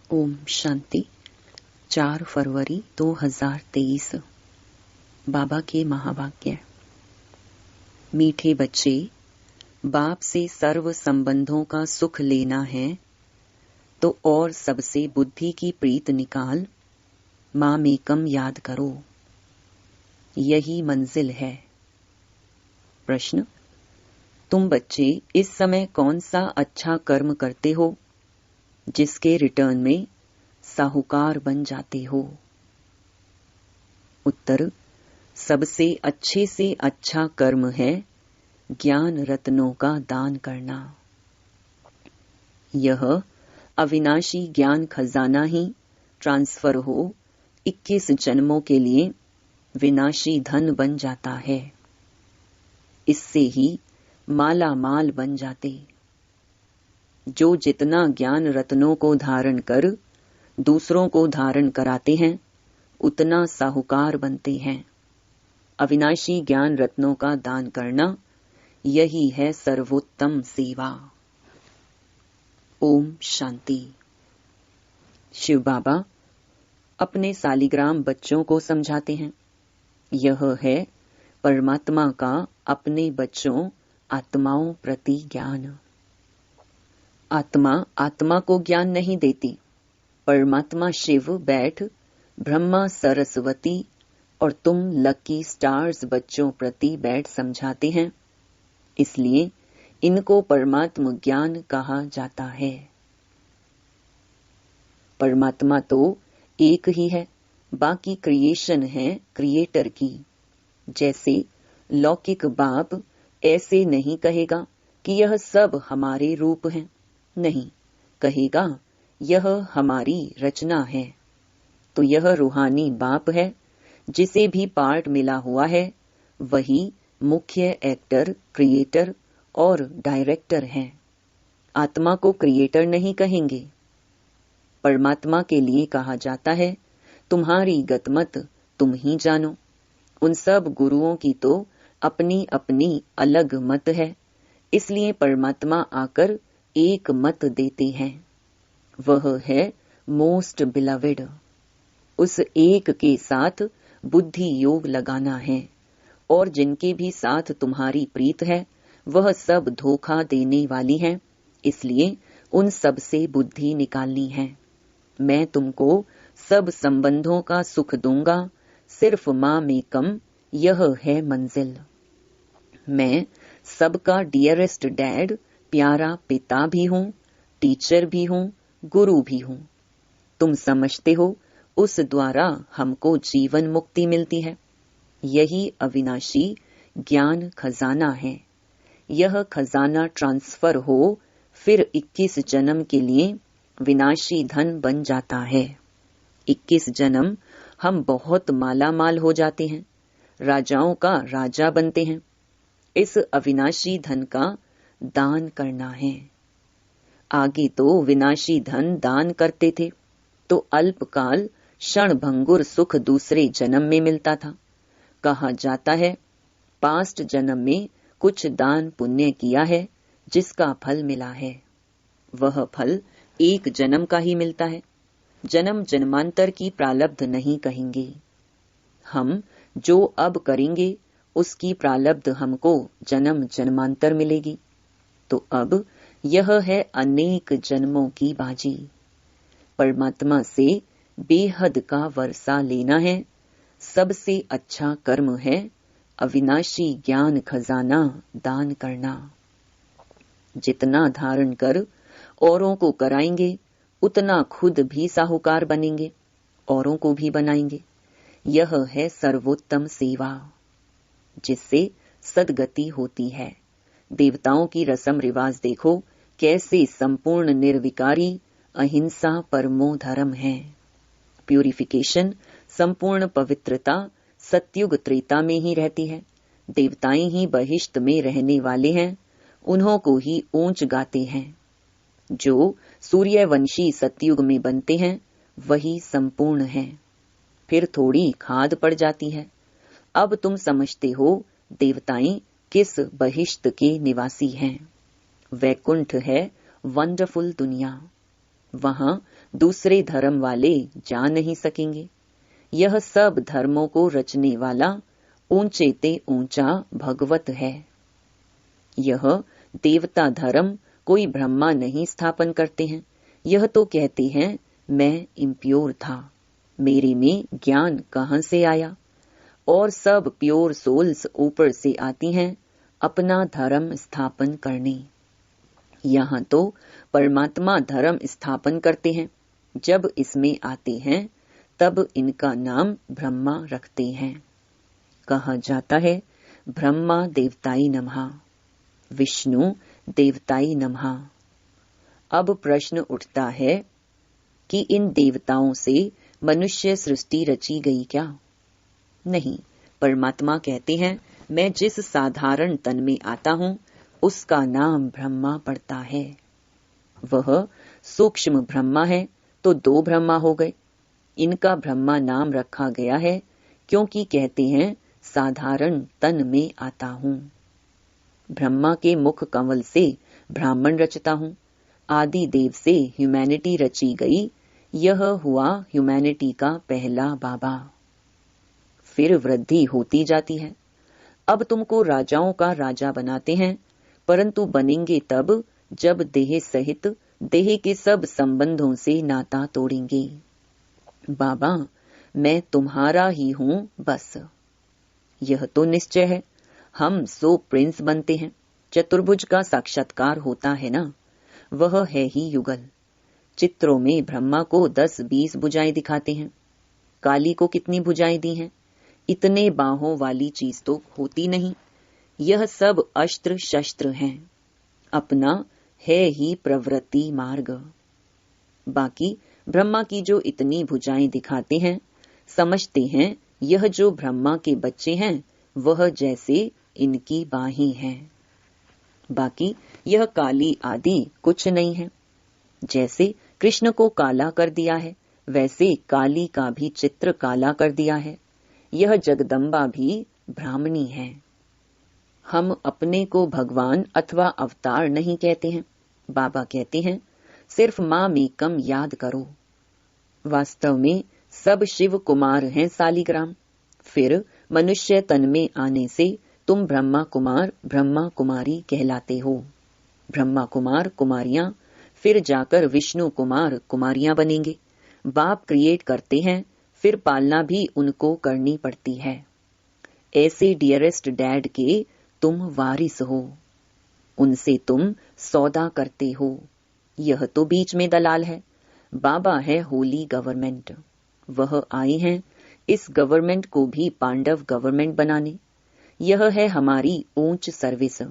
ओम शांति। 4 फरवरी 2023। बाबा के महावाक्य। मीठे बच्चे, बाप से सर्व संबंधों का सुख लेना है तो और सबसे बुद्धि की प्रीत निकाल माँ मेकम याद करो, यही मंजिल है। प्रश्न: तुम बच्चे इस समय कौन सा अच्छा कर्म करते हो जिसके रिटर्न में साहूकार बन जाते हो? उत्तर: सबसे अच्छे से अच्छा कर्म है ज्ञान रत्नों का दान करना। यह अविनाशी ज्ञान खजाना ही ट्रांसफर हो 21 जन्मों के लिए विनाशी धन बन जाता है। इससे ही माला माल बन जाते। जो जितना ज्ञान रत्नों को धारण कर दूसरों को धारण कराते हैं उतना साहूकार बनते हैं। अविनाशी ज्ञान रत्नों का दान करना, यही है सर्वोत्तम सेवा। ओम शांति। शिव बाबा अपने सालिग्राम बच्चों को समझाते हैं। यह है परमात्मा का अपने बच्चों आत्माओं प्रति ज्ञान। आत्मा आत्मा को ज्ञान नहीं देती। परमात्मा शिव बैठ ब्रह्मा सरस्वती और तुम लकी स्टार्स बच्चों प्रति बैठ समझाते हैं। इसलिए इनको परमात्म ज्ञान कहा जाता है। परमात्मा तो एक ही है, बाकी क्रिएशन है क्रिएटर की। जैसे लौकिक बाप ऐसे नहीं कहेगा कि यह सब हमारे रूप हैं। नहीं, कहेगा यह हमारी रचना है। तो यह रूहानी बाप है, जिसे भी पार्ट मिला हुआ है वही मुख्य एक्टर, क्रिएटर और डायरेक्टर है। आत्मा को क्रिएटर नहीं कहेंगे। परमात्मा के लिए कहा जाता है तुम्हारी गतमत तुम ही जानो। उन सब गुरुओं की तो अपनी अपनी अलग मत है, इसलिए परमात्मा आकर एक मत देते हैं। वह है मोस्ट बिलवेड। उस एक के साथ बुद्धि योग लगाना है, और जिनके भी साथ तुम्हारी प्रीत है वह सब धोखा देने वाली हैं। इसलिए उन सब से बुद्धि निकालनी है। मैं तुमको सब संबंधों का सुख दूंगा, सिर्फ माँ में कम, यह है मंजिल। मैं सबका डियरेस्ट डैड, प्यारा पिता भी हूँ, टीचर भी हूँ, गुरु भी हूँ। तुम समझते हो उस द्वारा हमको जीवन मुक्ति मिलती है। यही अविनाशी ज्ञान खजाना है। यह खजाना ट्रांसफर हो फिर 21 जन्म के लिए विनाशी धन बन जाता है। 21 जन्म हम बहुत माला माल हो जाते हैं, राजाओं का राजा बनते हैं। इस अविनाशी धन का दान करना है। आगे तो विनाशी धन दान करते थे तो अल्पकाल क्षण भंगुर सुख दूसरे जन्म में मिलता था। कहा जाता है पास्ट जन्म में कुछ दान पुण्य किया है जिसका फल मिला है। वह फल एक जन्म का ही मिलता है। जन्म जन्मांतर की प्रालब्ध नहीं कहेंगे। हम जो अब करेंगे उसकी प्रालब्ध हमको जन्म जन्मांतर मिलेगी। तो अब यह है अनेक जन्मों की बाजी। परमात्मा से बेहद का वर्षा लेना है। सबसे अच्छा कर्म है अविनाशी ज्ञान खजाना दान करना। जितना धारण कर औरों को कराएंगे उतना खुद भी साहूकार बनेंगे, औरों को भी बनाएंगे। यह है सर्वोत्तम सेवा, जिससे सदगति होती है। देवताओं की रस्म रिवाज देखो, कैसे संपूर्ण निर्विकारी अहिंसा परमो धर्म है। प्यूरिफिकेशन, संपूर्ण पवित्रता सत्युग त्रेता में ही रहती है। देवताएं ही बहिष्ट में रहने वाले हैं, उन्हों को ही ऊंच गाते हैं। जो सूर्यवंशी सतयुग में बनते हैं वही संपूर्ण है। फिर थोड़ी खाद पड़ जाती है। अब तुम समझते हो देवताएं किस बहिष्ट के निवासी हैं। वैकुंठ है वंडरफुल दुनिया। वहां दूसरे धर्म वाले जा नहीं सकेंगे। यह सब धर्मों को रचने वाला ऊंचे ते ऊंचा भगवत है। यह देवता धर्म कोई ब्रह्मा नहीं स्थापन करते हैं। यह तो कहते हैं मैं इम्प्योर था, मेरे में ज्ञान कहां से आया। और सब प्योर सोल्स ऊपर से आती हैं अपना धर्म स्थापन करने। यहाँ तो परमात्मा धर्म स्थापन करते हैं। जब इसमें आते हैं तब इनका नाम ब्रह्मा रखते हैं। कहा जाता है ब्रह्मा देवताई नमः, विष्णु देवताई नमः। अब प्रश्न उठता है कि इन देवताओं से मनुष्य सृष्टि रची गई क्या? नहीं, परमात्मा कहते हैं मैं जिस साधारण तन में आता हूं उसका नाम ब्रह्मा पड़ता है। वह सूक्ष्म ब्रह्मा है तो 2 ब्रह्मा हो गए। इनका ब्रह्मा नाम रखा गया है क्योंकि कहते हैं साधारण तन में आता हूं। ब्रह्मा के मुख कमल से ब्राह्मण रचता हूं। आदि देव से ह्यूमैनिटी रची गई। यह हुआ ह्यूमैनिटी का पहला बाबा। फिर वृद्धि होती जाती है। अब तुमको राजाओं का राजा बनाते हैं, परंतु बनेंगे तब जब देह सहित देह के सब संबंधों से नाता तोड़ेंगे। बाबा मैं तुम्हारा ही हूं बस। यह तो निश्चय है। हम 100 प्रिंस बनते हैं। चतुर्भुज का साक्षात्कार होता है ना, वह है ही युगल। चित्रों में ब्रह्मा को 10-20 भुजाएं दिखाते हैं। काली को कितनी भुजाएं दी हैं? इतने बाहों वाली चीज तो होती नहीं। यह सब अस्त्र शस्त्र हैं। अपना है ही प्रवृत्ति मार्ग। बाकी ब्रह्मा की जो इतनी भुजाएं दिखाते हैं, समझते हैं यह जो ब्रह्मा के बच्चे हैं वह जैसे इनकी बाहें हैं। बाकी यह काली आदि कुछ नहीं है। जैसे कृष्ण को काला कर दिया है, वैसे काली का भी चित्र काला कर दिया है। यह जगदम्बा भी ब्राह्मणी है। हम अपने को भगवान अथवा अवतार नहीं कहते हैं। बाबा कहते हैं सिर्फ मां मेकम याद करो। वास्तव में सब शिव कुमार हैं सालीग्राम। फिर मनुष्य तन में आने से तुम ब्रह्मा कुमार ब्रह्मा कुमारी कहलाते हो। ब्रह्मा कुमार कुमारियां फिर जाकर विष्णु कुमार कुमारियां बनेंगे। बाप क्रिएट करते हैं, फिर पालना भी उनको करनी पड़ती है। ऐसे डियरेस्ट डैड के तुम वारिस हो, उनसे तुम सौदा करते हो। यह तो बीच में दलाल है। बाबा है होली गवर्नमेंट। वह आए हैं इस गवर्नमेंट को भी पांडव गवर्नमेंट बनाने। यह है हमारी ऊंच सर्विस।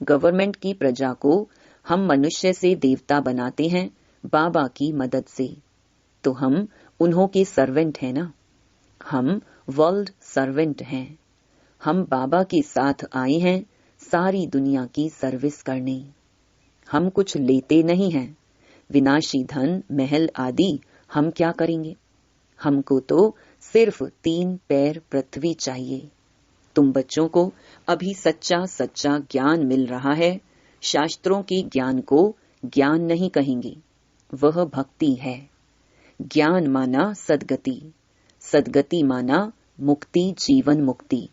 गवर्नमेंट की प्रजा को हम मनुष्य से देवता बनाते हैं बाबा की मदद से। तो हम उन्हों के सर्वेंट हैं ना। हम वर्ल्ड सर्वेंट हैं। हम बाबा के साथ आए हैं सारी दुनिया की सर्विस करने। हम कुछ लेते नहीं हैं। विनाशी धन महल आदि हम क्या करेंगे? हमको तो सिर्फ 3 पैर पृथ्वी चाहिए। तुम बच्चों को अभी सच्चा सच्चा ज्ञान मिल रहा है। शास्त्रों के ज्ञान को ज्ञान नहीं कहेंगे, वह भक्ति है। ज्ञान माना सदगति, सदगति माना मुक्ति, जीवन मुक्ति।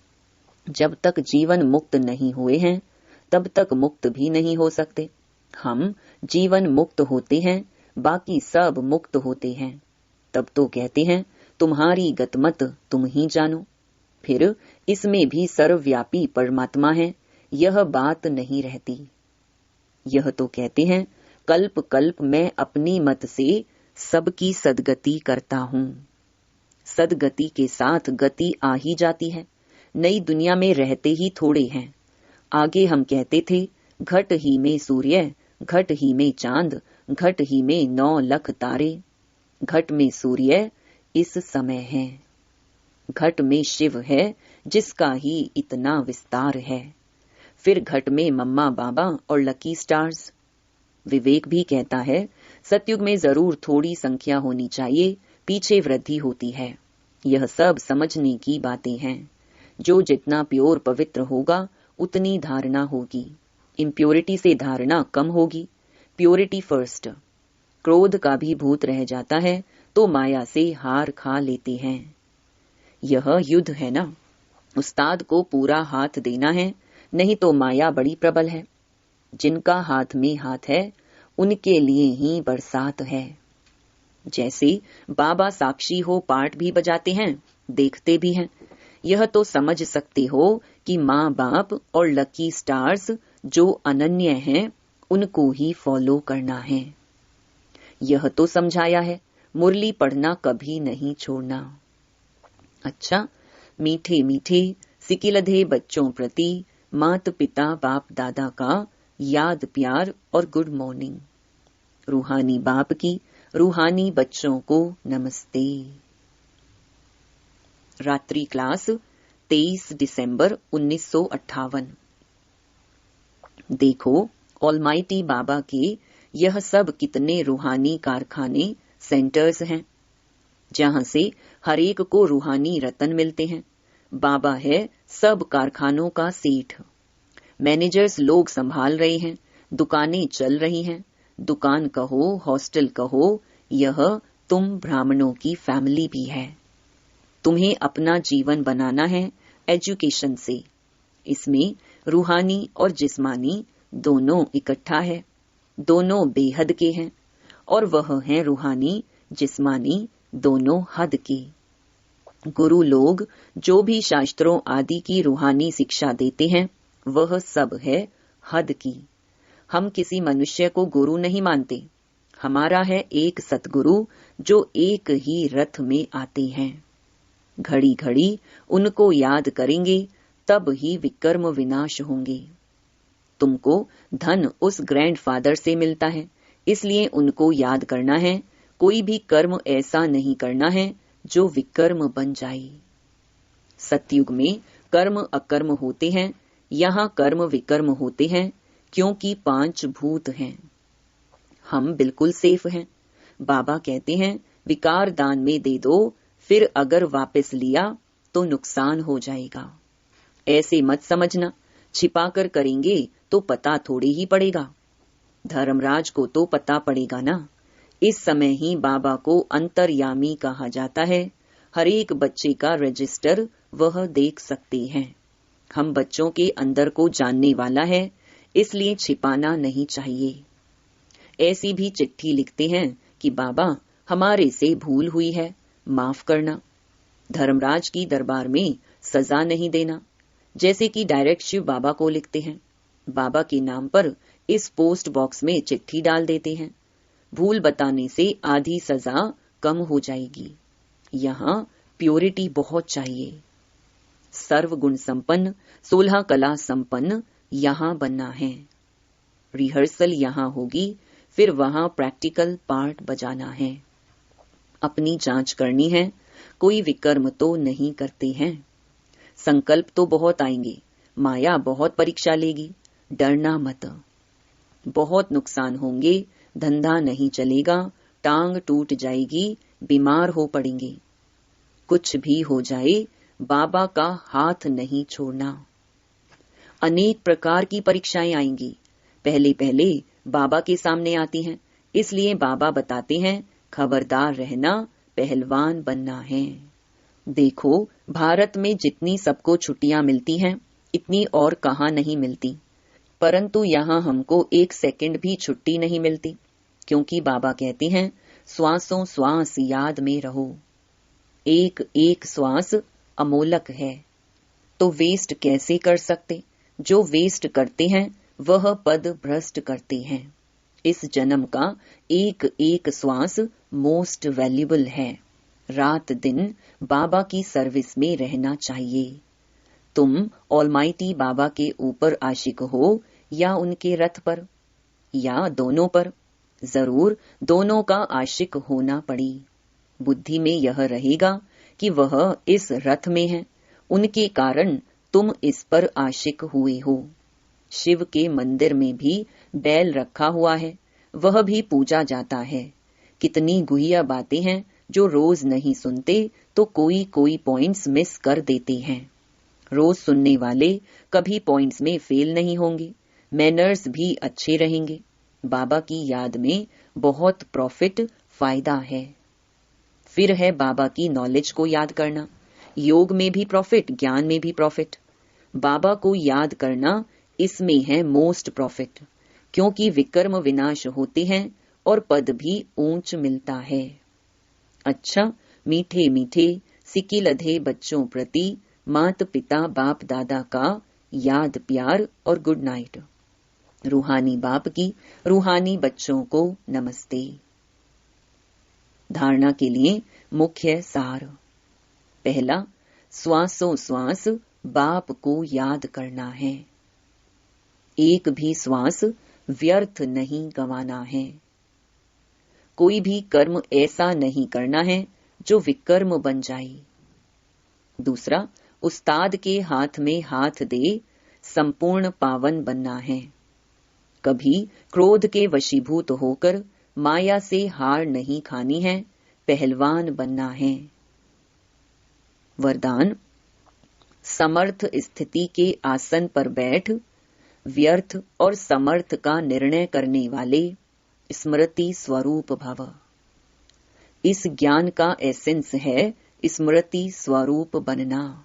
जब तक जीवन मुक्त नहीं हुए हैं तब तक मुक्त भी नहीं हो सकते। हम जीवन मुक्त होते हैं, बाकी सब मुक्त होते हैं। तब तो कहते हैं तुम्हारी गतमत तुम ही जानो। फिर इसमें भी सर्वव्यापी परमात्मा है, यह बात नहीं रहती। यह तो कहते हैं कल्प कल्प मैं अपनी मत से सबकी सदगति करता हूँ। सदगति के साथ गति आ ही जाती है। नई दुनिया में रहते ही थोड़े हैं। आगे हम कहते थे घट ही में सूर्य, घट ही में चांद, घट ही में 9 लाख तारे। घट में सूर्य इस समय है, घट में शिव है जिसका ही इतना विस्तार है। फिर घट में मम्मा बाबा और लकी स्टार्स। विवेक भी कहता है सतयुग में जरूर थोड़ी संख्या होनी चाहिए, पीछे वृद्धि होती है। यह सब समझने की बातें हैं। जो जितना प्योर पवित्र होगा उतनी धारणा होगी। इम्प्योरिटी से धारणा कम होगी। Purity first. क्रोध का भी भूत रह जाता है तो माया से हार खा लेते हैं। यह युद्ध है ना, उस्ताद को पूरा हाथ देना है, नहीं तो माया बड़ी प्रबल है। जिनका हाथ में हाथ है उनके लिए ही बरसात है। जैसे बाबा साक्षी हो पाठ भी बजाते हैं, देखते भी हैं। यह तो समझ सकते हो कि माँ बाप और लकी स्टार्स जो अनन्य हैं उनको ही फॉलो करना है। यह तो समझाया है, मुरली पढ़ना कभी नहीं छोड़ना। अच्छा, मीठे मीठे सिकिलधे बच्चों प्रति माता पिता बाप दादा का याद प्यार और गुड मॉर्निंग। रूहानी बाप की रूहानी बच्चों को नमस्ते। रात्रि क्लास 23 दिसंबर 1958। देखो, ऑलमाइटी बाबा के यह सब कितने रूहानी कारखाने सेंटर्स हैं, जहां से हर एक को रूहानी रतन मिलते हैं। बाबा है सब कारखानों का सेठ। मैनेजर्स लोग संभाल रहे हैं, दुकानें चल रही हैं। दुकान कहो, हॉस्टल कहो, यह तुम ब्राह्मणों की फैमिली भी है। तुम्हें अपना जीवन बनाना है एजुकेशन से। इसमें रूहानी और जिस्मानी दोनों इकट्ठा है, दोनों बेहद के हैं, और वह है रूहानी जिस्मानी दोनों हद के। गुरु लोग जो भी शास्त्रों आदि की रूहानी शिक्षा देते हैं वह सब है हद की। हम किसी मनुष्य को गुरु नहीं मानते, हमारा है एक सतगुरु जो एक ही रथ में आते हैं। घड़ी घड़ी उनको याद करेंगे तब ही विकर्म विनाश होंगे। तुमको धन उस ग्रैंडफादर से मिलता है, इसलिए उनको याद करना है। कोई भी कर्म ऐसा नहीं करना है जो विकर्म बन जाए। सतयुग में कर्म अकर्म होते हैं, यहाँ कर्म विकर्म होते हैं, क्योंकि 5 भूत हैं। हम बिल्कुल सेफ हैं। बाबा कहते हैं विकार दान में दे दो, फिर अगर वापस लिया तो नुकसान हो जाएगा। ऐसे मत समझना, छिपाकर करेंगे तो पता थोड़ी ही पड़ेगा। धर्मराज को तो पता पड़ेगा ना। इस समय ही बाबा को अंतर्यामी कहा जाता है। हर एक बच्चे का रजिस्टर वह देख सकते हैं। हम बच्चों के अंदर को जानने वाला है, इसलिए छिपाना नहीं चाहिए। ऐसी भी चिट्ठी लिखते हैं कि बाबा हमारे से भूल हुई है, माफ करना। धर्मराज की दरबार में सजा नहीं देना, जैसे कि डायरेक्ट शिव बाबा को लिखते हैं। बाबा के नाम पर इस पोस्ट बॉक्स में चिट्ठी डाल देते हैं। भूल बताने से आधी सजा कम हो जाएगी। यहाँ प्योरिटी बहुत चाहिए। सर्व गुण संपन्न 16 कला संपन्न यहाँ बनना है। रिहर्सल यहाँ होगी, फिर वहाँ प्रैक्टिकल पार्ट बजाना है। अपनी जांच करनी है, कोई विकर्म तो नहीं करते हैं। संकल्प तो बहुत आएंगे, माया बहुत परीक्षा लेगी, डरना मत। बहुत नुकसान होंगे, धंधा नहीं चलेगा, टांग टूट जाएगी, बीमार हो पड़ेंगे। कुछ भी हो जाए, बाबा का हाथ नहीं छोड़ना। अनेक प्रकार की परीक्षाएं आएंगी, पहले पहले बाबा के सामने आती हैं, इसलिए बाबा बताते हैं खबरदार रहना, पहलवान बनना है। देखो, भारत में जितनी सबको छुट्टियां मिलती हैं, इतनी और कहाँ नहीं मिलती। परंतु यहाँ हमको 1 सेकंड भी छुट्टी नहीं मिलती, क्योंकि बाबा कहते हैं श्वासों श्वास याद में रहो। एक एक श्वास अमोलक है, तो वेस्ट कैसे कर सकते? जो वेस्ट करते हैं वह पद भ्रष्ट करते हैं। इस जन्म का एक एक श्वास मोस्ट वैल्यूबल है। रात दिन बाबा की सर्विस में रहना चाहिए। तुम ऑलमाइटी बाबा के ऊपर आशिक हो या उनके रथ पर, या दोनों पर? जरूर दोनों का आशिक होना पड़ी। बुद्धि में यह रहेगा कि वह इस रथ में है, उनके कारण तुम इस पर आशिक हुए हो। शिव के मंदिर में भी बैल रखा हुआ है, वह भी पूजा जाता है। कितनी गुहिया बातें हैं जो रोज नहीं सुनते तो कोई कोई पॉइंट्स मिस कर देते हैं। रोज सुनने वाले कभी पॉइंट्स में फेल नहीं होंगे, मैनर्स भी अच्छे रहेंगे। बाबा की याद में बहुत प्रॉफिट, फायदा है। फिर है बाबा की नॉलेज को याद करना। योग में भी प्रॉफिट, ज्ञान में भी प्रॉफिट। बाबा को याद करना, इसमें है मोस्ट प्रॉफिट, क्योंकि विकर्म विनाश होते हैं और पद भी ऊंच मिलता है। अच्छा, मीठे मीठे सिक्के लधे बच्चों प्रति मात पिता बाप दादा का याद प्यार और गुड नाइट। रूहानी बाप की रूहानी बच्चों को नमस्ते। धारणा के लिए मुख्य सार। पहला, श्वासों श्वास बाप को याद करना है। एक भी श्वास व्यर्थ नहीं गंवाना है। कोई भी कर्म ऐसा नहीं करना है जो विकर्म बन जाए। दूसरा, उस्ताद के हाथ में हाथ दे संपूर्ण पावन बनना है। कभी क्रोध के वशीभूत होकर माया से हार नहीं खानी है, पहलवान बनना है। वरदान, समर्थ स्थिति के आसन पर बैठ व्यर्थ और समर्थ का निर्णय करने वाले स्मृति स्वरूप भव। इस ज्ञान का एसेंस है स्मृति स्वरूप बनना।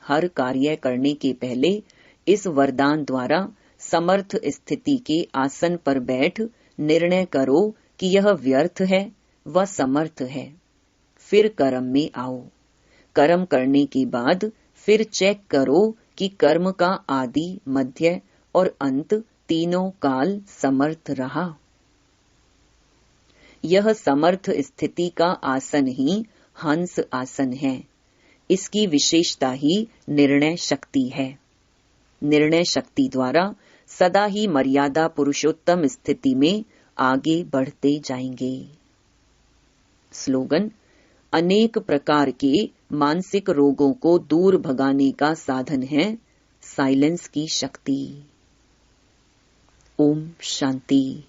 हर कार्य करने के पहले इस वरदान द्वारा समर्थ स्थिति के आसन पर बैठ निर्णय करो कि यह व्यर्थ है व समर्थ है। फिर कर्म में आओ। कर्म करने के बाद फिर चेक करो कि कर्म का आदि, मध्य और अंत तीनों काल समर्थ रहा। यह समर्थ स्थिति का आसन ही हंस आसन है। इसकी विशेषता ही निर्णय शक्ति है। निर्णय शक्ति द्वारा सदा ही मर्यादा पुरुषोत्तम स्थिति में आगे बढ़ते जाएंगे। स्लोगन, अनेक प्रकार के मानसिक रोगों को दूर भगाने का साधन है साइलेंस की शक्ति। ओम शांति।